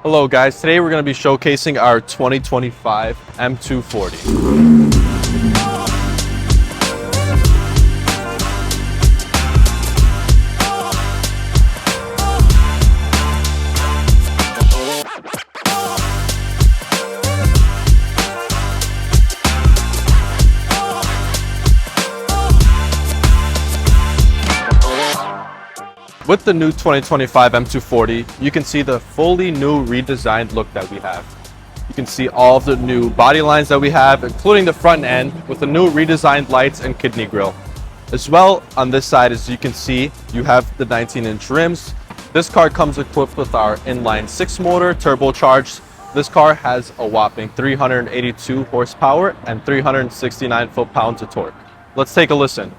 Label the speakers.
Speaker 1: Hello guys, today we're going to be showcasing our 2025 M240. With the new 2025 M240, you can see the fully new redesigned look that we have. You can see all of the new body lines that we have, including the front end with the new redesigned lights and kidney grille. As well, on this side, as you can see, you have the 19-inch rims. This car comes equipped with our inline 6-motor turbocharged. This car has a whopping 382 horsepower and 369 foot-pounds of torque. Let's take a listen.